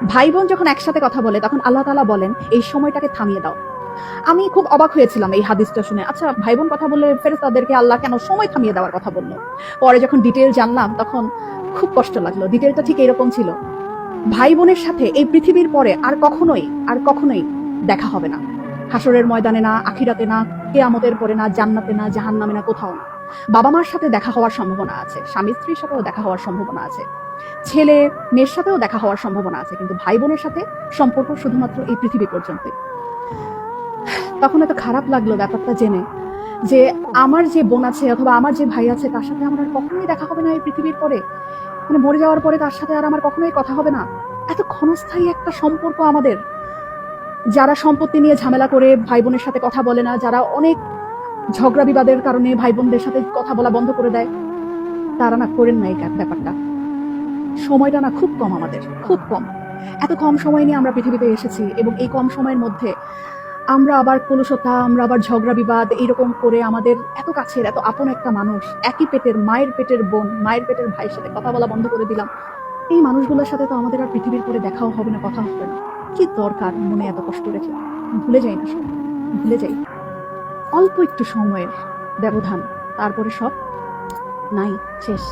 ভাই বোন যখন একসাথে কথা বলে তখন আল্লাহ তাআলা বলেন এই সময়টাকে থামিয়ে দাও। আমি খুব অবাক হয়েছিলাম এই হাদিসটা শুনে। আচ্ছা, ভাই বোন কথা বললে ফেরেশতাদেরকে আল্লাহ কেন সময় থামিয়ে দেওয়ার কথা বলল? পরে যখন ডিটেইল জানলাম তখন খুব কষ্ট লাগলো। ডিটেইলটা ঠিক এরকম ছিল, ভাই বোনের সাথে এই পৃথিবীর পরে আর কখনোই দেখা হবে না। হাসরের ময়দানে না, আখিরাতে না, কিয়ামতের পরে না, জান্নাতে না, জাহান্নামে না, কোথাও না। বাবা মার সাথে দেখা হওয়ার সম্ভাবনা আছে, স্বামী স্ত্রীর সাথেও দেখা হওয়ার সম্ভাবনা আছে, ছেলে মেয়ের সাথেও দেখা হওয়ার সম্ভাবনা আছে, কিন্তু ভাই বোনের সাথে সম্পর্ক শুধুমাত্র এই পৃথিবী পর্যন্তই। তখন এত খারাপ লাগলো ব্যাপারটা জেনে যে আমার যে বোন আছে অথবা আমার যে ভাই আছে তার সাথে আমার আর কখনোই দেখা হবে না এই পৃথিবীর পরে। মানে মরে যাওয়ার পরে তার সাথে আর আমার কখনোই কথা হবে না। এত ক্ষণস্থায়ী একটা সম্পর্ক আমাদের। যারা সম্পত্তি নিয়ে ঝামেলা করে ভাই বোনের সাথে কথা বলে না, যারা অনেক ঝগড়া বিবাদের কারণে ভাই বোনদের সাথে কথা বলা বন্ধ করে দেয়, তারা না করেন না এই ব্যাপারটা। সময়টা না খুব কম, আমাদের খুব কম। এত কম সময় নিয়ে আমরা পৃথিবীতে এসেছি এবং এই কম সময়ের মধ্যে আমরা আবার কলুষতা, আমরা আবার ঝগড়া বিবাদ এইরকম করে আমাদের এত কাছের এত আপন একটা মানুষ, একই পেটের মায়ের পেটের বোন, মায়ের পেটের ভাইয়ের সাথে কথা বলা বন্ধ করে দিলাম। এই মানুষগুলোর সাথে তো আমাদের আর পৃথিবীর পরে দেখাও হবে না, কথা হবে না। কি দরকার মনে এত কষ্ট রেখে? ভুলে যাই না সব, ভুলে যাই। অল্প একটু সময়ের ব্যবধান, তারপরে সব নাই, শেষ।